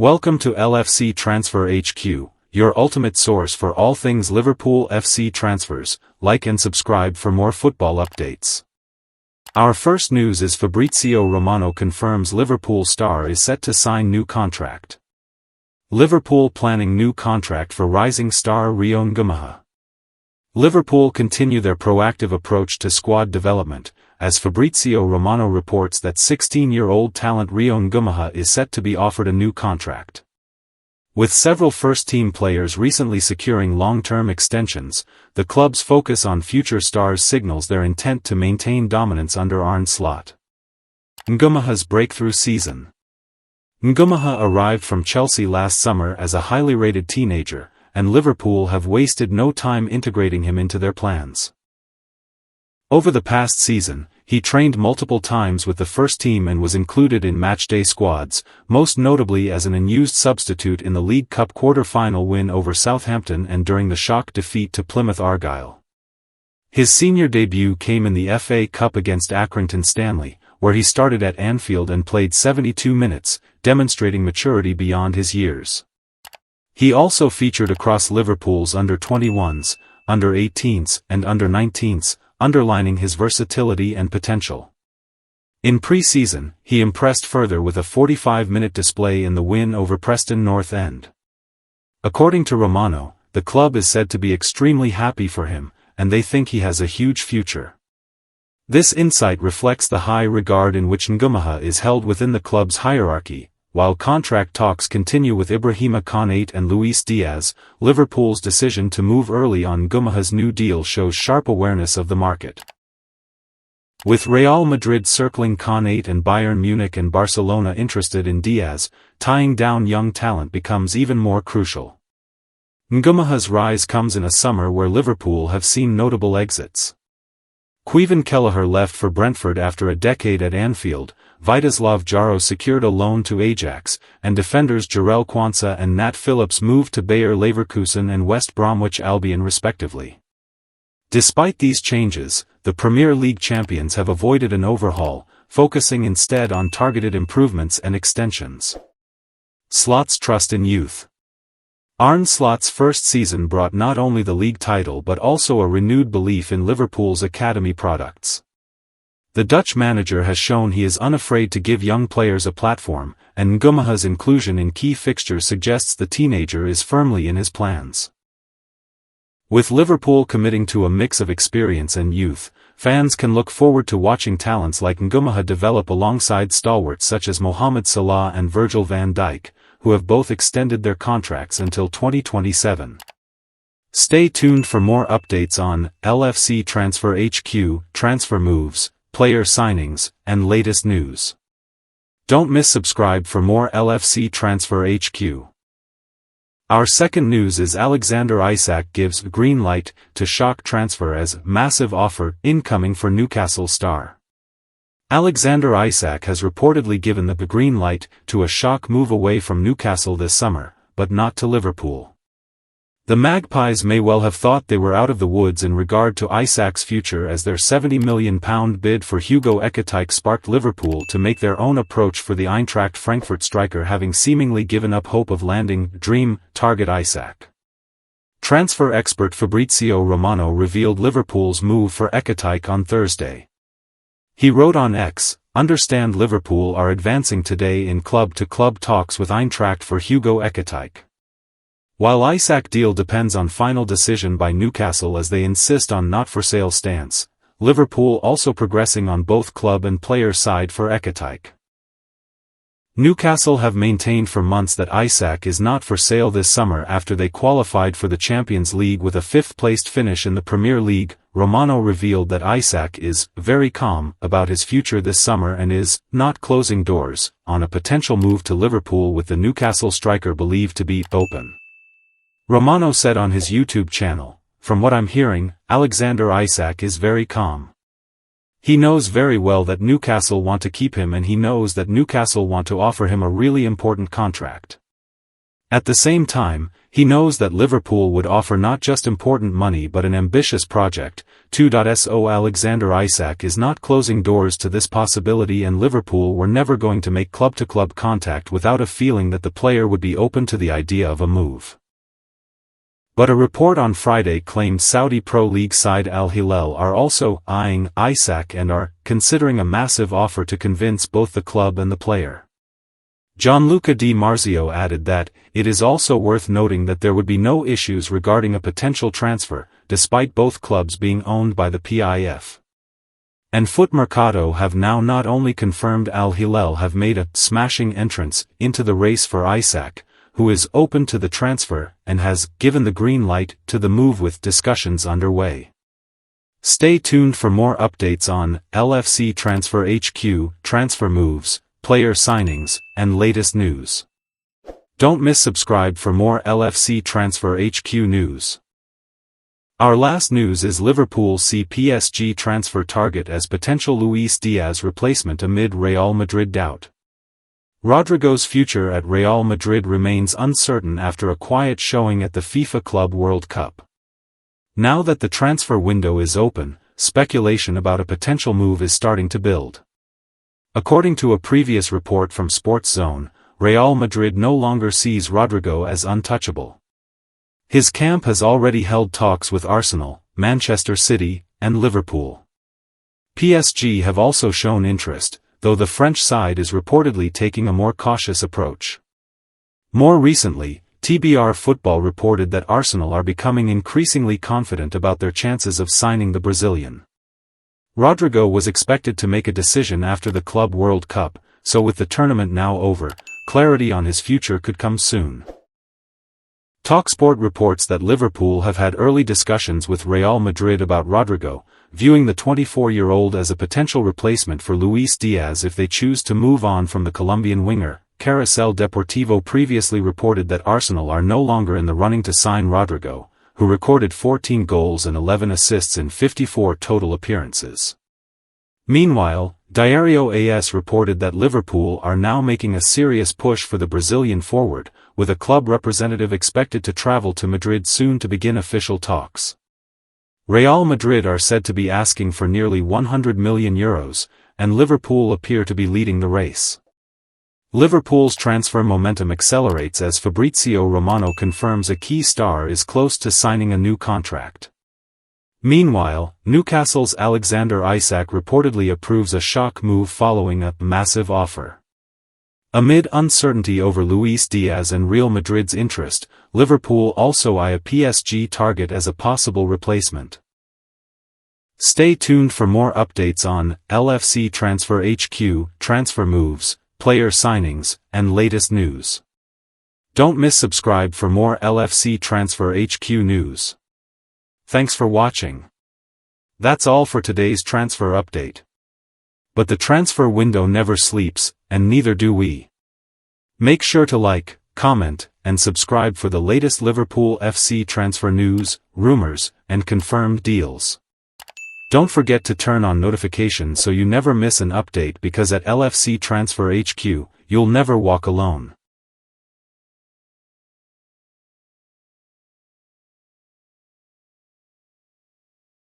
Welcome to LFC Transfer HQ, your ultimate source for all things Liverpool FC transfers. Like and subscribe for more football updates. Our first news is Fabrizio Romano confirms Liverpool star is set to sign new contract. Liverpool planning new contract for rising star Rio Ngumaha. Liverpool continue their proactive approach to squad development, as Fabrizio Romano reports that 16-year-old talent Rio Ngumaha is set to be offered a new contract. With several first-team players recently securing long-term extensions, the club's focus on future stars signals their intent to maintain dominance under Arne Slot. Ngumaha's breakthrough season. Ngumaha arrived from Chelsea last summer as a highly rated teenager, and Liverpool have wasted no time integrating him into their plans. Over the past season, he trained multiple times with the first team and was included in matchday squads, most notably as an unused substitute in the League Cup quarter-final win over Southampton and during the shock defeat to Plymouth Argyle. His senior debut came in the FA Cup against Accrington Stanley, where he started at Anfield and played 72 minutes, demonstrating maturity beyond his years. He also featured across Liverpool's under-21s, under-18s and under-19s, underlining his versatility and potential. In pre-season, he impressed further with a 45-minute display in the win over Preston North End. According to Romano, the club is said to be extremely happy for him, and they think he has a huge future. This insight reflects the high regard in which Ngumaha is held within the club's hierarchy. While contract talks continue with Ibrahima Konate and Luis Diaz, Liverpool's decision to move early on Ngumaha's new deal shows sharp awareness of the market. With Real Madrid circling Konate and Bayern Munich and Barcelona interested in Diaz, tying down young talent becomes even more crucial. Ngumaha's rise comes in a summer where Liverpool have seen notable exits. Kevin Kelleher left for Brentford after a decade at Anfield, Vítězslav Jaro secured a loan to Ajax, and defenders Jarell Quansah and Nat Phillips moved to Bayer Leverkusen and West Bromwich Albion respectively. Despite these changes, the Premier League champions have avoided an overhaul, focusing instead on targeted improvements and extensions. Slot's trust in youth. Arne Slot's first season brought not only the league title but also a renewed belief in Liverpool's academy products. The Dutch manager has shown he is unafraid to give young players a platform, and Ngumaha's inclusion in key fixtures suggests the teenager is firmly in his plans. With Liverpool committing to a mix of experience and youth, fans can look forward to watching talents like Ngumaha develop alongside stalwarts such as Mohamed Salah and Virgil van Dijk, who have both extended their contracts until 2027. Stay tuned for more updates on LFC Transfer HQ, transfer moves, player signings, and latest news. Don't miss subscribe for more LFC Transfer HQ. Our second news is A.Alexander Isak gives green light to shock transfer as massive offer incoming for Newcastle star. A.Alexander Isak has reportedly given the green light to a shock move away from Newcastle this summer, but not to Liverpool. The Magpies may well have thought they were out of the woods in regard to Isak's future as their £70 million bid for Hugo Ekitike sparked Liverpool to make their own approach for the Eintracht Frankfurt striker, having seemingly given up hope of landing dream target Isak. Transfer expert Fabrizio Romano revealed Liverpool's move for Ekitike on Thursday. He wrote on X, "Understand Liverpool are advancing today in club-to-club talks with Eintracht for Hugo Ekitike. While Isak deal depends on final decision by Newcastle as they insist on not-for-sale stance, Liverpool also progressing on both club and player side for Ekitike." Newcastle have maintained for months that Isak is not for sale this summer after they qualified for the Champions League with a fifth-placed finish in the Premier League. Romano revealed that Isak is very calm about his future this summer and is not closing doors on a potential move to Liverpool, with the Newcastle striker believed to be open. Romano said on his YouTube channel, "From what I'm hearing, A.Alexander Isak is very calm. He knows very well that Newcastle want to keep him, and he knows that Newcastle want to offer him a really important contract. At the same time, he knows that Liverpool would offer not just important money but an ambitious project. A.Alexander Isak is not closing doors to this possibility, and Liverpool were never going to make club-to-club contact without a feeling that the player would be open to the idea of a move. But a report on Friday claimed Saudi Pro League side Al Hilal are also eyeing Isak and are considering a massive offer to convince both the club and the player. Gianluca Di Marzio added that, it is also worth noting that there would be no issues regarding a potential transfer, despite both clubs being owned by the PIF. And Foot Mercado have now not only confirmed Al Hilal have made a smashing entrance into the race for Isak, who is open to the transfer and has given the green light to the move with discussions underway. Stay tuned for more updates on LFC Transfer HQ, transfer moves, player signings, and latest news. Don't miss subscribe for more LFC Transfer HQ news. Our last news is Liverpool see PSG transfer target as potential Luis Diaz replacement amid Real Madrid doubt. Rodrigo's future at Real Madrid remains uncertain after a quiet showing at the FIFA Club World Cup. Now that the transfer window is open, speculation about a potential move is starting to build. According to a previous report from Sports Zone, Real Madrid no longer sees Rodrigo as untouchable. His camp has already held talks with Arsenal, Manchester City, and Liverpool. PSG have also shown interest, though the French side is reportedly taking a more cautious approach. More recently, TBR Football reported that Arsenal are becoming increasingly confident about their chances of signing the Brazilian. Rodrigo was expected to make a decision after the Club World Cup, so with the tournament now over, clarity on his future could come soon. TalkSport reports that Liverpool have had early discussions with Real Madrid about Rodrigo, viewing the 24-year-old as a potential replacement for Luis Diaz if they choose to move on from the Colombian winger. Carrusel Deportivo previously reported that Arsenal are no longer in the running to sign Rodrigo, who recorded 14 goals and 11 assists in 54 total appearances. Meanwhile, Diario AS reported that Liverpool are now making a serious push for the Brazilian forward, with a club representative expected to travel to Madrid soon to begin official talks. Real Madrid are said to be asking for nearly €100 million, and Liverpool appear to be leading the race. Liverpool's transfer momentum accelerates as Fabrizio Romano confirms a key star is close to signing a new contract. Meanwhile, Newcastle's Alexander Isak reportedly approves a shock move following a massive offer. Amid uncertainty over Luis Diaz and Real Madrid's interest, Liverpool also eye a PSG target as a possible replacement. Stay tuned for more updates on LFC Transfer HQ, transfer moves, player signings, and latest news. Don't miss subscribe for more LFC Transfer HQ news. Thanks for watching. That's all for today's transfer update. But the transfer window never sleeps, and neither do we. Make sure to like, comment, and subscribe for the latest Liverpool FC transfer news, rumors, and confirmed deals. Don't forget to turn on notifications so you never miss an update, because at LFC Transfer HQ, you'll never walk alone.